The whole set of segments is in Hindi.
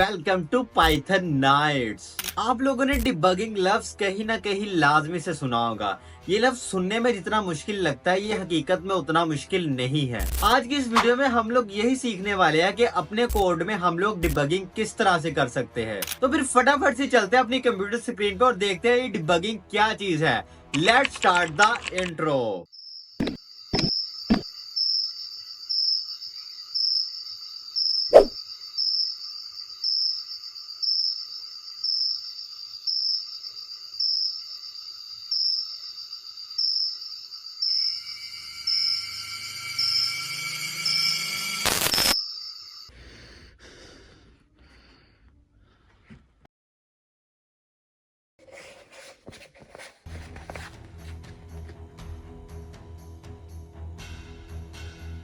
Welcome to Python nights. आप लोगों ने डिबगिंग लफ्ज कहीं ना कहीं लाजमी से सुना होगा। ये लफ्ज सुनने में जितना मुश्किल लगता है, ये हकीकत में उतना मुश्किल नहीं है। आज की इस वीडियो में हम लोग यही सीखने वाले हैं कि अपने कोड में हम लोग डिबगिंग किस तरह से कर सकते हैं। तो फिर फटाफट से चलते हैं अपनी कंप्यूटर स्क्रीन पर और देखते हैं ये डिबगिंग क्या चीज है। Let's start the intro.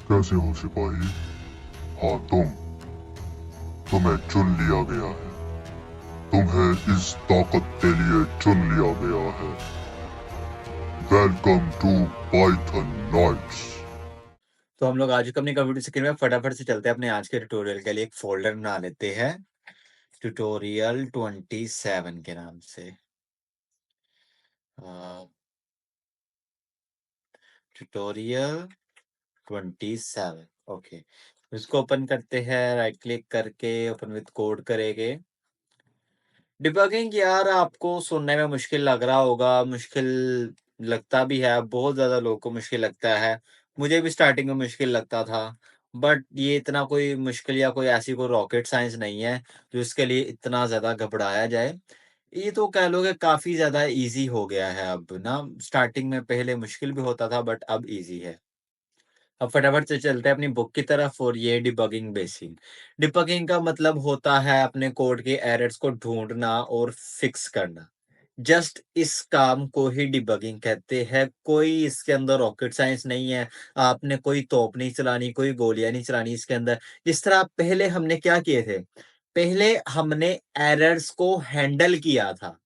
कैसे हो सिपाही? हाँ तुम्हें चुन लिया गया है। तुम्हें इस ताकत के लिए चुन लिया गया है। Welcome to Python nights. तो हम लोग आज अपनी कंप्यूटर स्क्रीन में फटाफट से चलते हैं अपने आज के ट्यूटोरियल के लिए एक फोल्डर बना लेते हैं ट्यूटोरियल 27 के नाम से। Tutorial 27 okay. इसको ओपन करते हैं, राइट क्लिक करके ओपन विद कोड करेंगे। डिबगिंग यार आपको सुनने में मुश्किल लग रहा होगा, मुश्किल लगता भी है, बहुत ज़्यादा लोगों को मुश्किल लगता है। मुझे भी स्टार्टिंग में मुश्किल लगता था, बट ये इतना कोई मुश्किल या कोई ऐसी कोई रॉकेट साइंस नहीं है जो इसके लिए इतना ज़्यादा घबराया जाए। ये तो कह लो कि काफ़ी ज़्यादा ईज़ी हो गया है अब ना। स्टार्टिंग में पहले मुश्किल भी होता था बट अब ईज़ी है। अब फटाफट से चलते हैं अपनी बुक की तरफ और ये डिबगिंग बेसिक। डिबगिंग का मतलब होता है अपने कोड के एरर्स को ढूंढना और फिक्स करना। जस्ट इस काम को ही डिबगिंग कहते हैं। कोई इसके अंदर रॉकेट साइंस नहीं है। आपने कोई तोप नहीं चलानी, कोई गोलियां नहीं चलानी इसके अंदर। जिस तरह पहले हमने क्या किए थे, पहले हमने एरर्स को हैंडल किया था।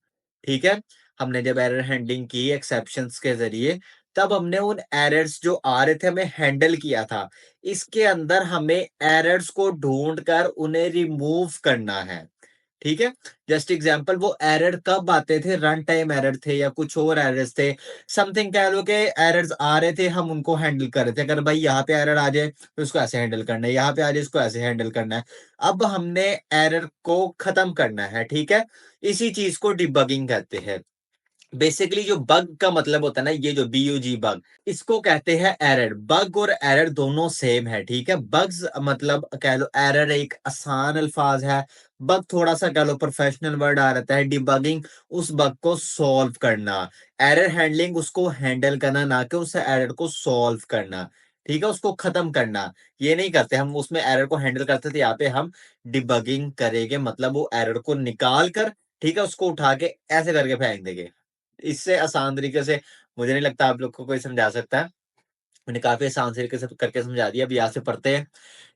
ठीक है, हमने जब एरर हैंडलिंग की एक्सेप्शंस के जरिए, तब हमने उन एरर्स जो आ रहे थे हमें हैंडल किया था। इसके अंदर हमें एरर्स को ढूंढकर उन्हें रिमूव करना है। ठीक है, जस्ट एग्जांपल वो एरर कब आते थे, रन टाइम एरर थे या कुछ और एरर्स थे, समथिंग कह लो कि एरर्स आ रहे थे, हम उनको हैंडल कर रहे थे। अगर भाई यहाँ पे एरर आ जाए तो इसको ऐसे हैंडल करना है, यहाँ पे आ जाए इसको ऐसे हैंडल करना है। अब हमने एरर को खत्म करना है। ठीक है, इसी चीज को डिबगिंग कहते हैं। बेसिकली जो बग का मतलब होता है ना, ये जो BUG बग, इसको कहते हैं एरर। बग और एरर दोनों सेम है। ठीक है, बग्स मतलब कह लो, एरर एक आसान अल्फाज है, बग थोड़ा सा कह लो प्रोफेशनल वर्ड आ रहता है। डिबगिंग उस बग को सॉल्व करना, एरर हैंडलिंग उसको हैंडल करना, ना कि उस एरर को सॉल्व करना। ठीक है, उसको खत्म करना ये नहीं करते हम। उसमें एरर को हैंडल करते थे, यहाँ पे हम डिबगिंग करेंगे, मतलब वो एरर को निकाल कर, ठीक है, उसको उठा के ऐसे करके फेंक देंगे। इससे आसान तरीके से मुझे नहीं लगता आप लोग को कोई समझा सकता है। मैंने काफ़ी आसान तरीके से करके समझा दिया। अब यहाँ से पढ़ते हैं।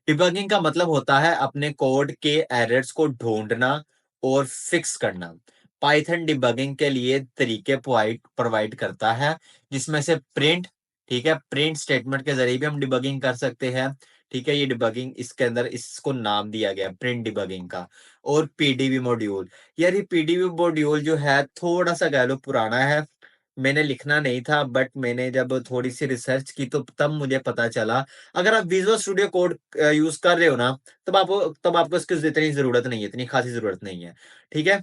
डिबगिंग का मतलब होता है अपने कोड के एरर्स को ढूँढना और फिक्स करना। पाइथन डिबगिंग के लिए तरीके प्रोवाइड करता है, जिसमें से प्रिंट, ठीक है, प्रिंट स्टेटमेंट के ज़रिए भी हम डिबगिंग कर सकते हैं। ठीक है, ये डिबगिंग इसके अंदर इसको नाम दिया गया प्रिंट डिबगिंग का। और पीडीबी मॉड्यूल, यार ये पीडीबी मॉड्यूल जो है थोड़ा-सा कह लो पुराना है। मैंने लिखना नहीं था, बट मैंने जब थोड़ी-सी रिसर्च की तो तब मुझे पता चला। अगर आप विजुअल स्टूडियो कोड यूज़ कर रहे हो ना, तब आपको इसकी इतनी ज़रूरत नहीं है, इतनी खासी ज़रूरत नहीं है। ठीक है?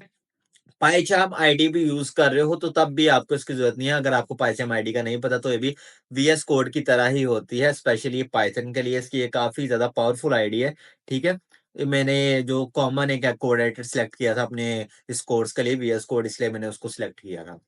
पाइचार्म आईडी भी यूज़ कर रहे हो तो तब भी आपको इसकी ज़रूरत नहीं है। अगर आपको पाइचार्म आईडी का नहीं पता तो ये भी वीएस कोड की तरह ही होती है। स्पेशली ये पाइथन के लिए इसकी ये काफ़ी ज़्यादा पावरफुल आईडी है। ठीक है? मैंने जो कॉमन एक कोड एडिटर सेलेक्ट किया था अपने इस कोर्स के लिए, वीएस कोड, इसलिए मैंने उसको सेलेक्ट किया था।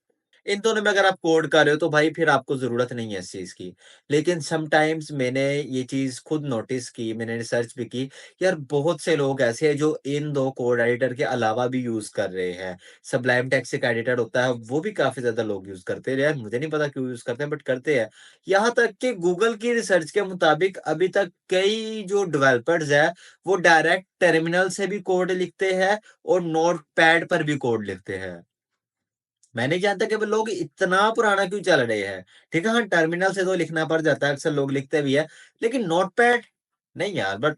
इन दोनों में अगर आप कोड कर रहे हो तो भाई फिर आपको ज़रूरत नहीं है इस चीज़ की। लेकिन समटाइम्स मैंने ये चीज़ खुद नोटिस की, मैंने रिसर्च भी की, यार बहुत से लोग ऐसे हैं जो इन 2 कोड एडिटर के अलावा भी यूज़ कर रहे हैं। सबलाइम टेक्स्ट एक एडिटर होता है, वो भी काफ़ी ज़्यादा लोग यूज़ करते हैं। यार मुझे नहीं पता क्यों यूज़ करते हैं, बट करते हैं। यहाँ तक कि गूगल की रिसर्च के मुताबिक अभी तक कई जो डेवलपर्स हैं, वो डायरेक्ट टर्मिनल से भी कोड लिखते हैं और नोटपैड पर भी कोड लिखते हैं। मैं नहीं जानता कि वो लोग इतना पुराना क्यों चल रहे हैं। ठीक है, हाँ, टर्मिनल से तो लिखना पड़ जाता है, अक्सर लोग लिखते भी है, लेकिन नोटपैड नहीं यार। बट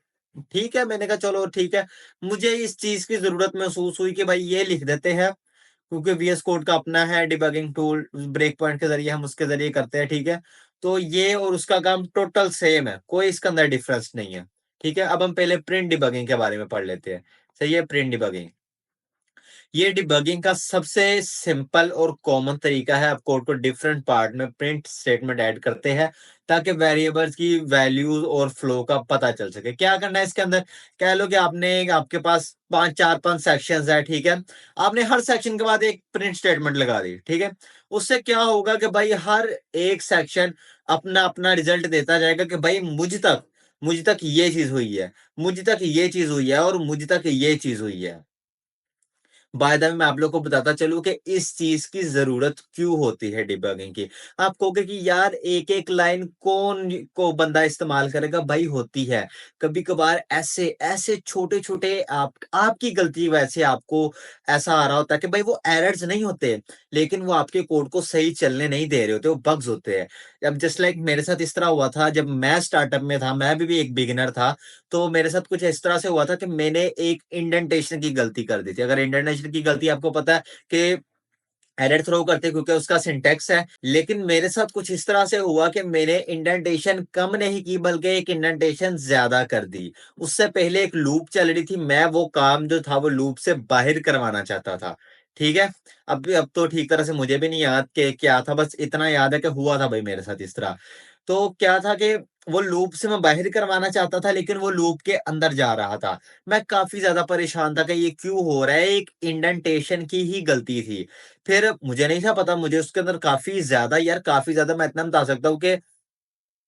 ठीक है, मैंने कहा चलो ठीक है। मुझे इस चीज़ की ज़रूरत महसूस हुई कि भाई ये लिख देते हैं, क्योंकि वीएस कोड का अपना है डिबगिंग टूल, ब्रेक पॉइंट के ज़रिए हम उसके ज़रिए करते हैं, ठीक है? तो ये और उसका काम टोटल सेम है, कोई इसके अंदर डिफरेंस नहीं है, ठीक है? अब हम पहले प्रिंट डिबगिंग के बारे में पढ़ लेते हैं। सही है, प्रिंट डिबगिंग। ये डिबगिंग का सबसे सिंपल और कॉमन तरीका है। आप कोड को डिफरेंट पार्ट में प्रिंट स्टेटमेंट ऐड करते हैं, ताकि वेरिएबल्स की वैल्यूज और फ्लो का पता चल सके। क्या करना है इसके अंदर? कह लो कि आपके पास 5 सेक्शंस है, ठीक है? आपने हर सेक्शन के बाद एक प्रिंट स्टेटमेंट लगा दी, ठीक है? उससे क्या होगा कि भाई हर एक सेक्शन अपना अपना रिजल्ट देता जाएगा कि भाई मुझ तक ये चीज हुई है, मुझ तक ये चीज हुई है और मुझ तक ये चीज हुई है। बाय द वे मैं आप लोग को बताता चलूँ कि इस चीज़ की ज़रूरत क्यों होती है डिबगिंग की। आप कहोगे कि यार एक-एक लाइन कौन को बंदा इस्तेमाल करेगा? भाई होती है। कभी-कभार ऐसे ऐसे छोटे-छोटे आपकी गलती की वजह से आपको ऐसा आ रहा होता है कि भाई वो एरर्स नहीं होते, लेकिन वो आपके कोड को सही चलने नहीं दे रहे होते, वो बग्स होते हैं। अब जस्ट लाइक मेरे साथ इस तरह हुआ था जब मैं स्टार्टअप में था, मैं भी एक बिगिनर था, तो मेरे साथ कुछ इस तरह से हुआ था कि मैंने एक इंडेंटेशन की गलती कर दी थी। अगर इंडेंटेशन की गलती आपको पता है कि एरर थ्रो करते हैं क्योंकि उसका सिंटैक्स है, लेकिन मेरे साथ कुछ इस तरह से हुआ कि मैंने इंडेंटेशन कम नहीं की बल्कि एक इंडेंटेशन ज़्यादा कर दी। उससे पहले एक लूप चल रही थी, मैं वो काम जो था वो लूप से बाहर करवाना चाहता था। ठीक है? अब तो ठीक तरह से मुझे भी नहीं याद कि क्या था, बस इतना याद है कि हुआ था भाई मेरे साथ इस तरह। तो क्या था कि वो लूप से मैं बाहर करवाना चाहता था, लेकिन वो लूप के अंदर जा रहा था। मैं काफ़ी ज़्यादा परेशान था कि ये क्यों हो रहा है? एक इंडेंटेशन की ही गलती थी। फिर मुझे नहीं था पता, मुझे उसके अंदर काफ़ी ज़्यादा मैं इतना बता सकता हूँ कि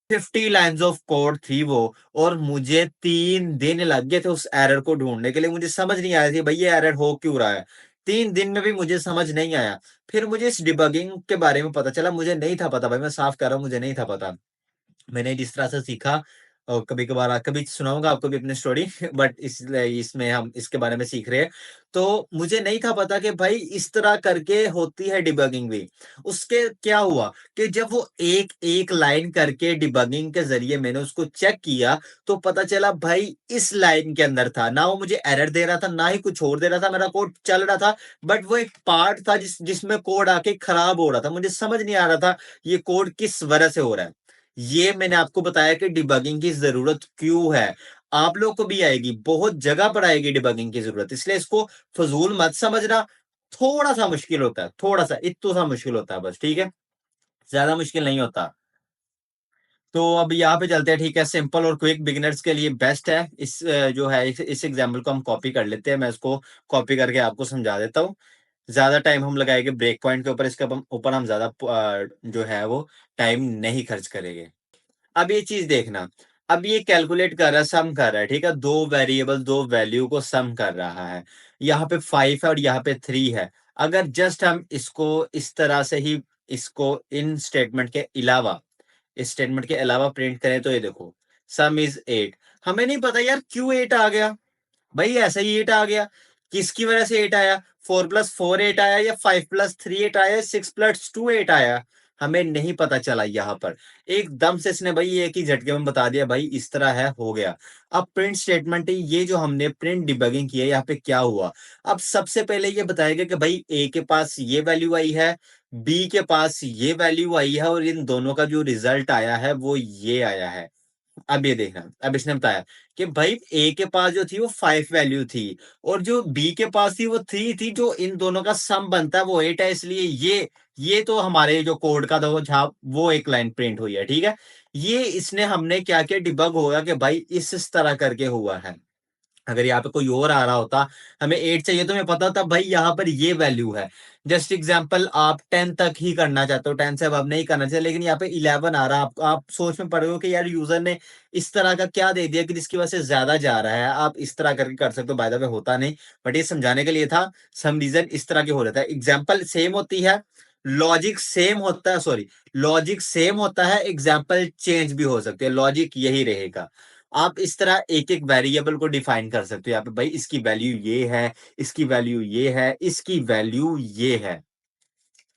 50 लाइन्स ऑफ कोड थी वो, और मुझे 3 दिन लग गए थे उस एरर को ढूँढने के लिए। मुझे समझ नहीं आया थी, भई ये एरर हो क्यों रहा है? 3 दिन में भी मुझे समझ नहीं आया। फिर मुझे इस डिबगिंग के बारे में पता चला, मुझे नहीं था पता भाई, मैं साफ कह रहा हूँ, मुझे नहीं था पता। मैंने जिस तरह से सीखा, और कभी-कभार कभी सुनाऊँगा आपको भी अपनी स्टोरी बट इसमें हम इसके बारे में सीख रहे हैं। तो मुझे नहीं था पता कि भाई इस तरह करके होती है डिबगिंग भी। उसके क्या हुआ कि जब वो एक-एक लाइन करके डिबगिंग के ज़रिए मैंने उसको चेक किया, तो पता चला भाई इस लाइन के अंदर था। ना वो मुझे एरर दे रहा था, ना ही कुछ और दे रहा था, मेरा कोड चल रहा था, बट वो एक पार्ट था जिसमें कोड आके खराब हो रहा था। मुझे समझ नहीं आ रहा था ये कोड किस वजह से हो रहा है। ये मैंने आपको बताया कि डिबगिंग की ज़रूरत क्यों है। आप लोग को भी आएगी, बहुत जगह पर आएगी डिबगिंग की ज़रूरत, इसलिए इसको फ़िज़ूल मत समझना। थोड़ा-सा मुश्किल होता है, थोड़ा-सा, इत्तू-सा मुश्किल होता है बस, ठीक है? ज़्यादा मुश्किल नहीं होता। तो अब यहाँ पे चलते हैं, ठीक है? सिंपल और क्विक बिगिनर्स के लिए बेस्ट है। जो है इस एग्ज़ाम्पल को हम कॉपी कर लेते हैं। मैं इसको कॉपी करके आपको समझा देता हूँ। ज़्यादा टाइम हम लगाएँगे ब्रेक पॉइंट के ऊपर, इसके ऊपर हम ज़्यादा जो है वो टाइम नहीं खर्च करेंगे। अब ये चीज़ देखना, अब ये कैलकुलेट कर रहा है, सम कर रहा है, ठीक है? 2 वेरिएबल, 2 वैल्यू को सम कर रहा है। यहाँ पे 5 है और यहाँ पे 3 है। अगर जस्ट हम इसको इस तरह से ही इसको इन स्टेटमेंट के अलावा, इस स्टेटमेंट के अलावा प्रिंट करें, तो ये देखो, सम इज़ 8। हमें नहीं पता यार क्यों 8 आ गया? भाई ऐसा ही 8 आ गया। किसकी वजह से 8 आया? 4 प्लस 4 8 आया, या 5 प्लस 3 8 आया, 6 प्लस 2 8 आया? हमें नहीं पता चला यहाँ पर। एकदम से इसने भाई एक ही झटके में बता दिया, भाई इस तरह है, हो गया। अब प्रिंट स्टेटमेंट, ये जो हमने प्रिंट डिबगिंग की है, यहाँ पे क्या हुआ? अब सबसे पहले ये बताएगा कि भाई ए के पास ये वैल्यू आई है, बी के पास ये वैल्यू आई है, और इन दोनों का जो रिजल्ट आया है वो ये आया है। अब ये देखना, अब इसने बताया कि भाई ए के पास जो थी वो 5 वैल्यू थी, और जो बी के पास थी वो 3 थी, जो इन दोनों का सम बनता है वो 8 है, इसलिए ये तो हमारे जो कोड का था वो छाप, वो एक लाइन प्रिंट हुई है, ठीक है? ये इसने हमने क्या किया, डिबग होगा कि भाई इस तरह करके हुआ है। अगर यहाँ पे कोई और आ रहा होता, हमें 8 चाहिए, तो हमें पता था भाई यहाँ पर ये वैल्यू है। जस्ट एग्जांपल, आप 10 तक ही करना चाहते हो, 10 से अब नहीं करना चाहिए, लेकिन यहाँ पे 11 आ रहा है, आप सोच में पड़ रहे हो कि यार यूजर ने इस तरह का क्या दे दिया कि जिसकी वजह से ज्यादा जा रहा है। आप इस तरह करके कर सकते हो, बाय द वे होता नहीं, बट ये समझाने के लिए था। सम रीजन इस तरह के हो रहा था, एग्जाम्पल सेम होती है, लॉजिक सेम होता है, सॉरी, लॉजिक सेम होता है, एग्जाम्पल चेंज भी हो सकती है, लॉजिक यही रहेगा। आप इस तरह एक-एक वेरिएबल को डिफाइन कर सकते हो यहाँ पे, भाई इसकी वैल्यू ये है, इसकी वैल्यू ये है, इसकी वैल्यू ये है।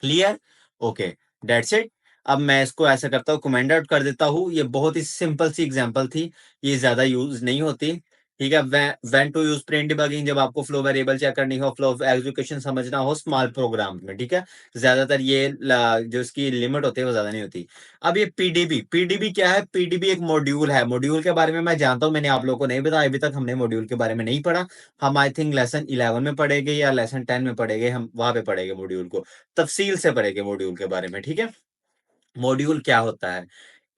क्लियर? Okay, that's it. अब मैं इसको ऐसा करता हूँ, कमेंट आउट कर देता हूँ। ये बहुत ही सिंपल सी एग्जांपल थी, ये ज़्यादा यूज़ नहीं होती। ठीक है। When to use print debugging, जब आपको फ्लो वेरिएबल चेक करनी हो, फ्लो ऑफ एग्जीक्यूशन समझना हो स्मॉल प्रोग्राम में, ठीक है। ज्यादातर ये जो इसकी लिमिट होती है वो ज्यादा नहीं होती। अब ये पीडीबी, पीडीबी क्या है? पीडीबी एक मॉड्यूल है। मॉड्यूल के बारे में मैं जानता हूं, मैंने आप लोगों को नहीं बताया अभी तक, हमने मॉड्यूल के बारे में नहीं पढ़ा। हम आई थिंक लेसन 11 में पढ़ेंगे या लेसन 10 में पढ़ेंगे, हम वहां पे पढ़ेंगे मॉड्यूल को, तफसील से पढ़ेंगे मॉड्यूल के बारे में, ठीक है। मॉड्यूल क्या होता है?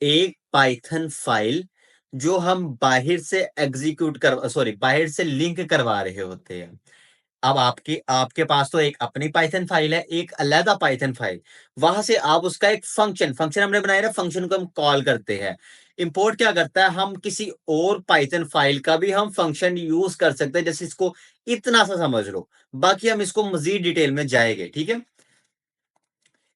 एक पाइथन फाइल जो हम बाहर से एग्जीक्यूट कर, सॉरी, बाहर से लिंक करवा रहे होते हैं। अब आपके आपके पास तो एक अपनी पाइथन फाइल है, एक अलग पाइथन फाइल, वहां से आप उसका एक फंक्शन फंक्शन हमने बनाया ना, फंक्शन को हम कॉल करते हैं। इंपोर्ट क्या करता है? हम किसी और पाइथन फाइल का भी हम फंक्शन यूज कर सकते हैं, जैसे इसको इतना सा समझ लो, बाकी हम इसको मजीद डिटेल में जाएंगे, ठीक है।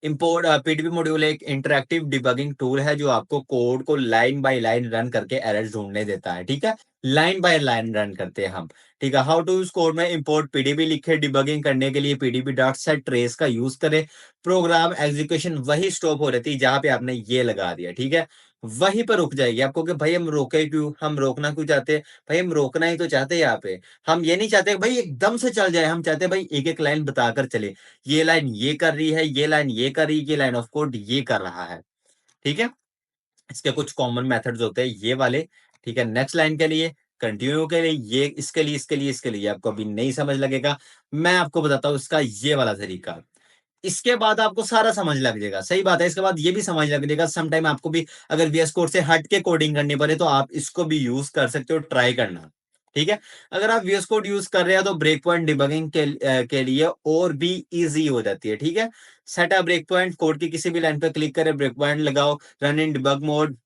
इंपोर्ट पीडीबी मॉड्यूल एक इंटरैक्टिव डिबगिंग टूल है जो आपको कोड को लाइन बाय लाइन रन करके एरर्स ढूंढने देता है, ठीक है। लाइन बाय लाइन रन करते हैं हम, ठीक है। हाउ टू यूज कोड में इंपोर्ट पीडीबी लिखे, डिबगिंग करने के लिए पीडीबी डॉट सेट ट्रेस का यूज करें। प्रोग्राम एग्जीक्यूशन वही स्टॉप हो रहती है जहां पे आपने ये लगा दिया, ठीक है। वहीं पर रुक जाएगी आपको कि भाई हम रोके क्यों, हम रोकना क्यों चाहते हैं? भाई हम रोकना ही तो चाहते हैं यहाँ पे। हम ये नहीं चाहते भाई एकदम से चल जाए, हम चाहते हैं भाई एक एक लाइन बताकर चले। ये लाइन ये कर रही है, ये लाइन ये कर रही है, ये लाइन ऑफ कोड ये कर रहा है, ठीक है। इसके कुछ कॉमन मेथड्स होते हैं ये वाले, ठीक है। नेक्स्ट लाइन के लिए, कंटिन्यू के लिए, ये इसके लिए, इसके लिए, इसके लिए आपको अभी नहीं समझ लगेगा, मैं आपको बताता हूँ इसका ये वाला तरीका। इसके बाद आपको सारा समझ लग जाएगा, सही बात है। इसके बाद ये भी समझ लग जाएगा, सम टाइम आपको भी अगर वीएस कोड से हट के कोडिंग करनी पड़े तो आप इसको भी यूज कर सकते हो, ट्राई करना, ठीक है। अगर आप वीएस कोड यूज कर रहे हैं तो ब्रेक पॉइंट डिबगिंग के लिए और भी इजी हो जाती है, ठीक है। Set a break point, code की किसी भी लाइन पे क्लिक करें, ब्रेक पॉइंट लगाओ, रन इन डिबग मोड,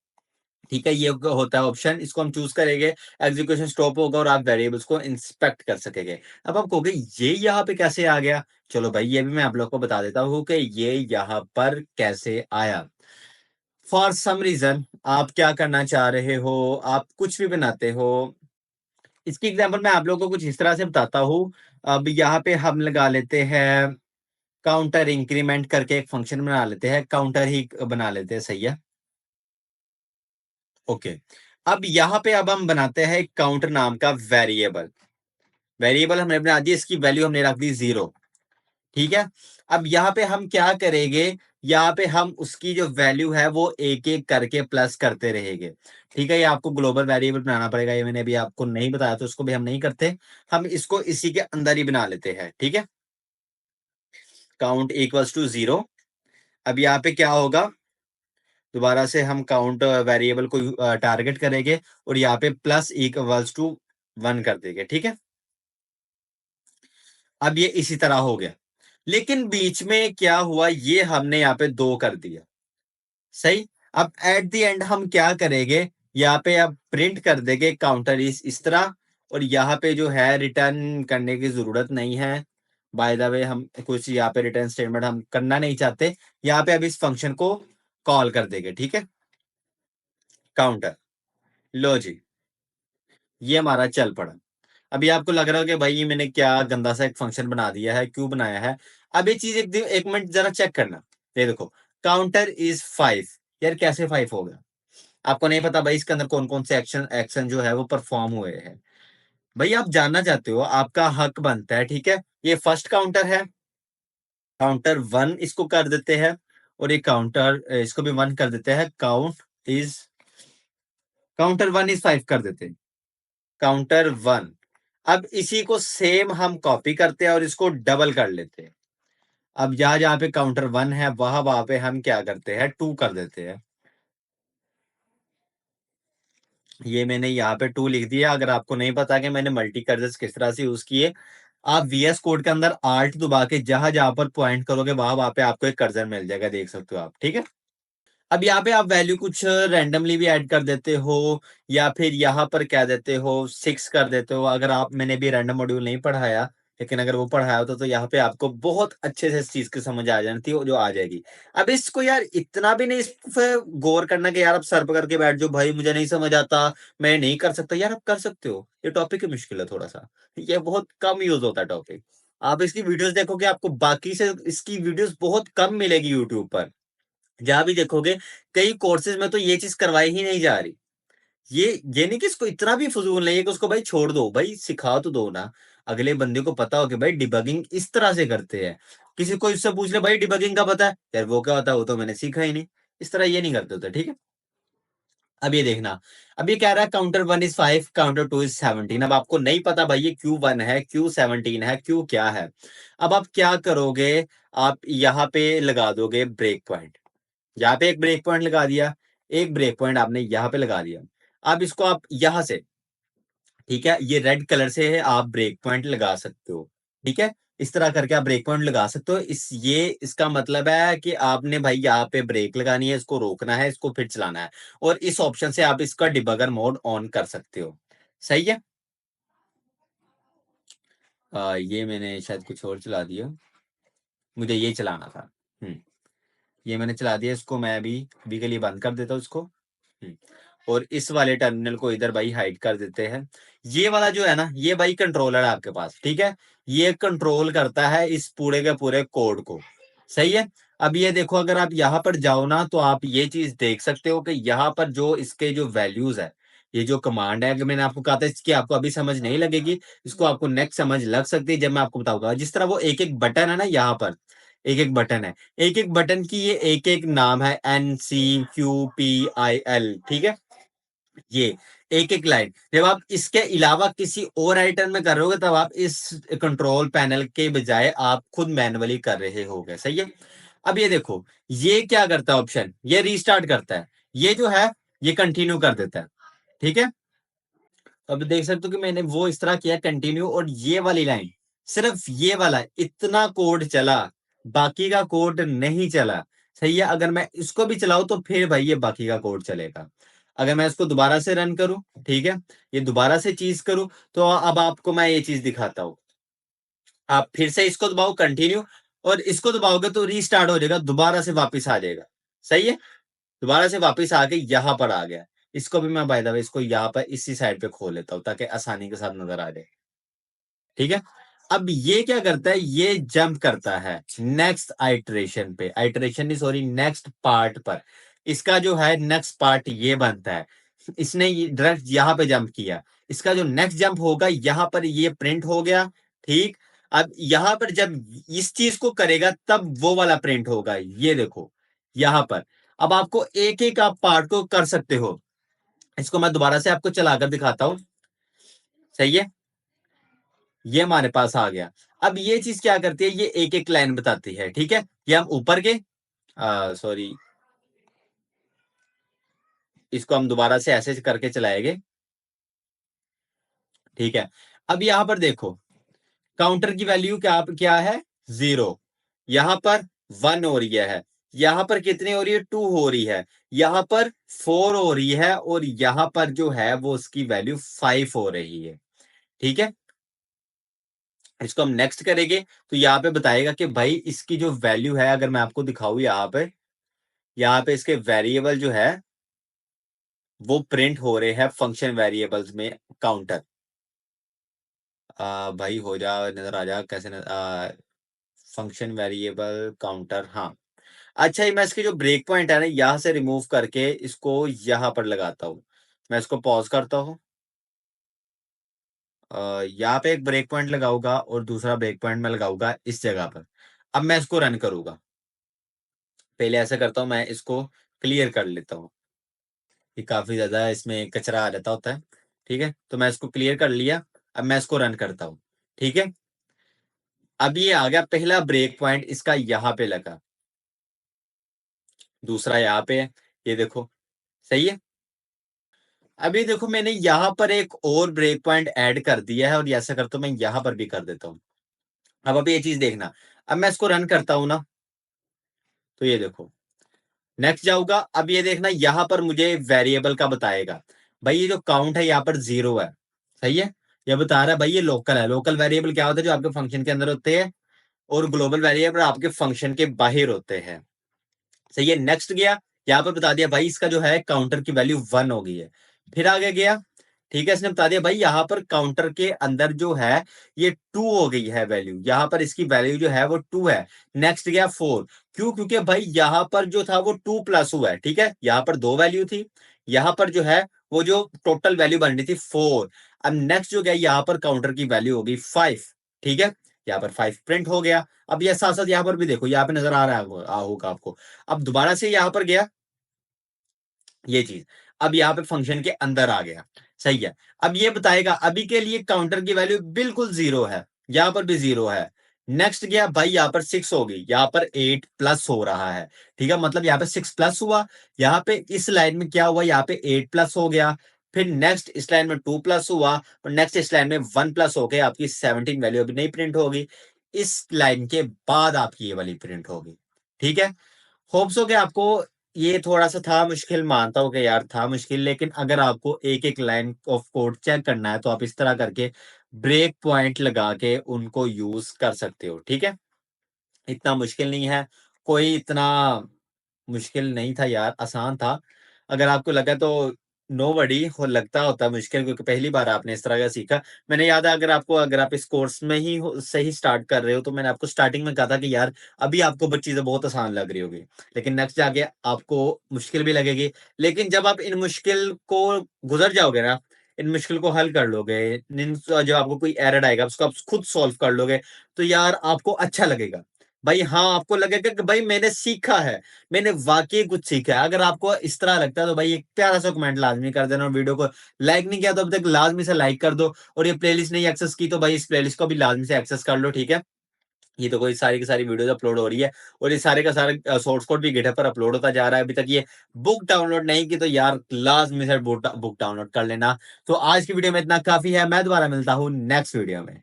ठीक है। ये होता है ऑप्शन, इसको हम चूज करेंगे, एग्जीक्यूशन स्टॉप होगा और आप वेरिएबल्स को इंस्पेक्ट कर सकेंगे। अब आप कहोगे ये यहाँ पे कैसे आ गया? चलो भाई ये भी मैं आप लोग को बता देता हूँ कि ये यहाँ पर कैसे आया। फॉर सम रीजन आप क्या करना चाह रहे हो, आप कुछ भी बनाते हो, इसकी एग्जांपल मैं आप लोगों को कुछ इस तरह से बताता हूँ। अब यहाँ पे हम लगा लेते हैं काउंटर इंक्रीमेंट करके एक फंक्शन बना लेते हैं, काउंटर ही बना लेते हैं, सही है, ओके। अब यहाँ पे अब हम बनाते हैं काउंटर नाम का वेरिएबल। वेरिएबल हमने बना दिया, इसकी वैल्यू हमने रख दी 0, ठीक है। अब यहाँ पे हम क्या करेंगे? यहाँ पे हम उसकी जो वैल्यू है वो एक एक करके प्लस करते रहेंगे, ठीक है। ये आपको ग्लोबल वेरिएबल बनाना पड़ेगा, ये मैंने अभी आपको नहीं बताया तो इसको भी हम नहीं करते, हम इसको इसी के अंदर ही बना लेते हैं, ठीक है। Count equals to 0। अब यहाँ पे क्या होगा? दोबारा से हम काउंट वेरिएबल को टारगेट करेंगे और यहाँ पे प्लस इक्वल्स टू 1 कर देंगे, ठीक है। अब ये इसी तरह हो गया, लेकिन बीच में क्या हुआ, ये हमने यहाँ पे 2 कर दिया, सही। अब एट द एंड हम क्या करेंगे? यहाँ पे अब प्रिंट कर देंगे काउंटर इस तरह, और यहाँ पे जो है रिटर्न करने की जरूरत नहीं है। बाय द वे हम कुछ यहाँ पे रिटर्न स्टेटमेंट हम करना नहीं चाहते, यहाँ पे अब इस फंक्शन को कॉल कर देंगे, ठीक है। काउंटर, लो जी, ये हमारा चल पड़ा। अभी आपको लग रहा है कि भाई ये मैंने क्या गंदा सा एक फंक्शन बना दिया है, क्यों बनाया है? अब ये चीज एक मिनट जरा चेक करना, ये देखो, काउंटर इज 5, यार कैसे 5 हो गया? आपको नहीं पता भाई इसके अंदर कौन कौन से एक्शन एक्शन जो है वो परफॉर्म हुए हैं? भाई आप जानना चाहते हो, आपका हक बनता है, ठीक है। ये फर्स्ट काउंटर है, काउंटर 1 इसको कर देते हैं, और ये काउंटर इसको भी 1 कर देते हैं, काउंटर 1 इज 5 कर देते हैं, काउंटर 1। अब इसी को सेम हम कॉपी करते हैं और इसको डबल कर लेते हैं। अब जहां जहां पे काउंटर 1 है वहां वहां पे हम क्या करते हैं, 2 कर देते हैं। ये मैंने यहाँ पे 2 लिख दिया। अगर आपको नहीं पता कि मैंने मल्टी कर्सर्स किस तरह से यूज किए, आप वीएस कोड के अंदर आल्ट दबा के जहां जहां पर पॉइंट करोगे वहां वहां पे आपको एक कर्सर मिल जाएगा, देख सकते हो आप, ठीक है। अब यहाँ पे आप वैल्यू कुछ रैंडमली भी ऐड कर देते हो, या फिर यहाँ पर क्या देते हो, 6 कर देते हो। अगर आप, मैंने भी रैंडम मॉड्यूल नहीं पढ़ाया, लेकिन अगर वो पढ़ाया होता तो यहाँ पे आपको बहुत अच्छे से इस चीज की समझ आ जाती है, जो आ जाएगी। अब इसको यार इतना भी नहीं इस पे गौर करना कि यार आप सर पकड़ के बैठ जाओ, भाई मुझे नहीं समझ आता, मैं नहीं कर सकता। यार आप कर सकते हो, ये टॉपिक ही मुश्किल है थोड़ा सा, ये बहुत कम यूज होता है टॉपिक। आप इसकी वीडियोस देखोगे, आपको बाकी से इसकी वीडियोस बहुत कम मिलेगी यूट्यूब पर। जहां भी देखोगे कई कोर्सेज में तो ये चीज करवाई ही नहीं जा रही, ये नहीं कि इसको इतना भी फजूल नहीं है कि उसको भाई छोड़ दो, भाई सिखा तो दो ना। अगले बंदे को पता हो कि भाई डिबगिंग इस तरह से करते हैं। किसी को इससे पूछ ले भाई डिबगिंग का पता है, यार वो क्या होता है, वो तो मैंने सीखा ही नहीं। इस तरह ये नहीं करते होते, ठीक है। अब ये देखना, अब ये कह रहा है काउंटर 1 इज 5, काउंटर 2 इज 17। अब आपको नहीं पता भाई ये क्यू 1 है, क्यू 17 है, क्यू क्या है। अब आप क्या करोगे, आप यहाँ पे लगा दोगे ब्रेक पॉइंट। यहाँ पे एक ब्रेक पॉइंट लगा दिया, एक ब्रेक पॉइंट आपने यहाँ पे लगा दिया। अब इसको आप यहां से, ठीक है, ये रेड कलर से है, आप ब्रेक पॉइंट लगा सकते हो, ठीक है। इस तरह करके आप ब्रेक पॉइंट लगा सकते हो। इसका मतलब है कि आपने भाई यहाँ पे ब्रेक लगानी है, इसको रोकना है, इसको फिर चलाना है। और इस ऑप्शन से आप इसका डिबगर मोड ऑन कर सकते हो। सही है। ये मैंने शायद कुछ और चला दिया, मुझे ये चलाना था। ये मैंने चला दिया, इसको मैं अभी के लिए बंद कर देता हूँ इसको। और इस वाले टर्मिनल को इधर भाई हाइड कर देते हैं। ये वाला जो है ना, ये भाई कंट्रोलर है आपके पास, ठीक है। ये कंट्रोल करता है इस पूरे के पूरे कोड को। सही है। अब ये देखो, अगर आप यहाँ पर जाओ ना, तो आप ये चीज देख सकते हो कि यहाँ पर जो इसके जो वैल्यूज है, ये जो कमांड है, कि मैंने आपको कहा था इसकी आपको अभी समझ नहीं लगेगी, इसको आपको नेक्स्ट समझ लग सकती है जब मैं आपको बताऊंगा। जिस तरह वो एक एक बटन है ना, यहाँ पर एक एक बटन है, एक एक बटन की ये एक एक नाम है, NCQPIL, ठीक है। ये एक एक लाइन जब आप इसके अलावा किसी और आइटम में कर रहे होगे, तब आप इस कंट्रोल पैनल के बजाय आप खुद मैनुअली कर रहे होगे। सही है। अब ये देखो, ये क्या करता है ऑप्शन, ये रीस्टार्ट करता है, ये जो है ये कंटिन्यू कर देता है, ठीक है। अब देख सकते हो कि मैंने वो इस तरह किया कंटिन्यू, और ये वाली लाइन, सिर्फ ये वाला इतना कोड चला, बाकी का कोड नहीं चला। सही है। अगर मैं इसको भी चलाऊं तो फिर भाई ये बाकी का कोड चलेगा। अगर मैं इसको दोबारा से रन करूं, ठीक है, ये दोबारा से चीज करूं, तो अब आपको मैं ये चीज दिखाता हूं। आप फिर से इसको दबाओ कंटिन्यू, और इसको दबाओगे तो रीस्टार्ट हो जाएगा, दोबारा से वापिस आ जाएगा। सही है। दोबारा से वापस आके यहाँ पर आ गया। इसको भी मैं बाय द वे इसको यहाँ पर इसी साइड पे खोल लेता हूँ ताकि आसानी के साथ नजर आ जाए। ठीक है। अब ये क्या करता है, ये जंप करता है नेक्स्ट आइटरेशन पे, आइटरेशन नहीं सॉरी, नेक्स्ट पार्ट पर। इसका जो है नेक्स्ट पार्ट ये बनता है, इसने डायरेक्ट यहाँ पे जंप किया, इसका जो नेक्स्ट जंप होगा यहाँ पर ये प्रिंट हो गया। ठीक। अब यहाँ पर जब इस चीज को करेगा तब वो वाला प्रिंट होगा, ये देखो यहाँ पर। अब आपको एक एक आप पार्ट को कर सकते हो। इसको मैं दोबारा से आपको चलाकर दिखाता हूं। सही है। ये हमारे पास आ गया। अब ये चीज क्या करती है, ये एक एक लाइन बताती है, ठीक है। ये हम ऊपर के, सॉरी, इसको हम दोबारा से ऐसे करके चलाएंगे। ठीक है। अब यहां पर देखो, काउंटर की वैल्यू क्या क्या है, 0। यहां पर 1 हो रही है, यहां पर कितनी हो रही है, 2 हो रही है, यहां पर 4 हो रही है, और यहां पर जो है वो उसकी वैल्यू 5 हो रही है। ठीक है। इसको हम नेक्स्ट करेंगे तो यहाँ पे बताएगा कि भाई इसकी जो वैल्यू है, अगर मैं आपको दिखाऊं यहाँ पे इसके वेरिएबल जो है वो प्रिंट हो रहे हैं फंक्शन वेरिएबल्स में, काउंटर। भाई हो जा, नजर आ जा कैसे फंक्शन वेरिएबल काउंटर, हाँ। अच्छा, ये मैं इसके जो ब्रेक पॉइंट है ना, यहाँ से रिमूव करके इसको यहाँ पर लगाता हूँ। मैं इसको पॉज करता हूँ। यहाँ पे एक ब्रेक पॉइंट लगाऊंगा और दूसरा ब्रेक पॉइंट मैं लगाऊंगा इस जगह पर। अब मैं इसको रन करूंगा। पहले ऐसा करता हूँ, मैं इसको क्लियर कर लेता हूँ, कि काफी ज्यादा इसमें कचरा आ जाता होता है। ठीक है, तो मैं इसको क्लियर कर लिया। अब मैं इसको रन करता हूँ। ठीक है। अब ये आ गया पहला ब्रेक पॉइंट, इसका यहाँ पे लगा, दूसरा यहाँ पे है, ये देखो। सही है। अभी देखो, मैंने यहाँ पर एक और ब्रेक पॉइंट ऐड कर दिया है, और ऐसा करता हूँ मैं यहाँ पर भी कर देता हूँ। अब अभी ये चीज देखना, अब मैं इसको रन करता हूँ ना, तो ये देखो नेक्स्ट जाऊंगा। अब ये देखना, यहाँ पर मुझे वेरिएबल का बताएगा। भाई ये जो काउंट है यहाँ पर 0 है। सही है। ये बता रहा है भाई ये लोकल है। लोकल वेरिएबल क्या होता है, जो आपके फंक्शन के अंदर होते हैं, और ग्लोबल वेरिएबल आपके फंक्शन के बाहर होते हैं। सही है। नेक्स्ट गया, यहाँ पर बता दिया भाई इसका जो है काउंटर की वैल्यू 1 हो गई है। फिर आगे गया, ठीक है, इसने बता दिया भाई यहाँ पर काउंटर के अंदर जो है ये 2 हो गई है वैल्यू, यहाँ पर इसकी वैल्यू जो है वो 2 है। नेक्स्ट गया 4। क्यों? क्योंकि भाई यहाँ पर जो था वो 2 प्लस हुआ है। ठीक है, यहाँ पर 2 वैल्यू थी, यहाँ पर जो है वो जो टोटल वैल्यू बन रही थी 4। अब नेक्स्ट जो गया यहाँ पर काउंटर की वैल्यू होगी 5। ठीक है, यहाँ पर 5 प्रिंट हो गया। अब ये साथ साथ यहाँ पर भी देखो, यहाँ पे नजर आ रहा होगा आपको। अब दोबारा से यहाँ पर गया ये चीज, अब यहाँ पे फंक्शन के अंदर आ गया। सही है, अब ये बताएगा अभी के लिए काउंटर की वैल्यू बिल्कुल जीरो है, यहाँ पर भी जीरो है। नेक्स्ट गया भाई, यहाँ पर 6 होगी, यहाँ पर 8 प्लस हो रहा है। ठीक है, मतलब यहाँ पे 6 प्लस हुआ, यहाँ पे इस लाइन में क्या हुआ, यहाँ पे 8 प्लस हो गया। फिर नेक्स्ट इस लाइन में 2 प्लस हुआ, और नेक्स्ट इस लाइन में 1 प्लस हो गया। आपकी 17 वैल्यू अभी नहीं प्रिंट होगी, इस लाइन के बाद आपकी ये वाली प्रिंट होगी। ठीक है, होप्स हो कि आपको ये थोड़ा सा था मुश्किल, मानता हूँ कि यार था मुश्किल, लेकिन अगर आपको एक एक लाइन ऑफ कोड चेक करना है तो आप इस तरह करके ब्रेक पॉइंट लगा के उनको यूज कर सकते हो। ठीक है, इतना मुश्किल नहीं है, कोई इतना मुश्किल नहीं था यार, आसान था। अगर आपको लगा तो नो वडी, हो लगता होता मुश्किल क्योंकि पहली बार आपने इस तरह का सीखा। मैंने याद है, अगर आप इस कोर्स में ही से ही स्टार्ट कर रहे हो, तो मैंने आपको स्टार्टिंग में कहा था कि यार अभी आपको वो चीजें बहुत आसान लग रही होगी, लेकिन नेक्स्ट जाके आपको मुश्किल भी लगेगी। लेकिन जब आप इन मुश्किल को गुजर जाओगे ना, इन मुश्किल को हल कर लोगे, जब आपको कोई एरर आएगा उसको आप खुद सॉल्व कर लोगे, तो यार आपको अच्छा लगेगा भाई। हाँ, आपको लगेगा कि भाई मैंने सीखा है, मैंने वाकई कुछ सीखा है। अगर आपको इस तरह लगता है तो भाई एक प्यारा सा कमेंट लाजमी कर देना, और वीडियो को लाइक नहीं किया तो अभी तक लाजमी से लाइक कर दो। और ये प्लेलिस्ट नहीं एक्सेस की तो भाई इस प्लेलिस्ट को भी लाजमी से एक्सेस कर लो। ठीक है, ये तो कोई सारी की सारी वीडियोस अपलोड हो रही है, और ये सारे का सारा सोर्स कोड भी गिटहब पर अपलोड होता जा रहा है। अभी तक ये बुक डाउनलोड नहीं की तो यार लाजमी से बुक डाउनलोड कर लेना। तो आज की वीडियो में इतना काफी है, मैं दोबारा मिलता हूँ नेक्स्ट वीडियो में।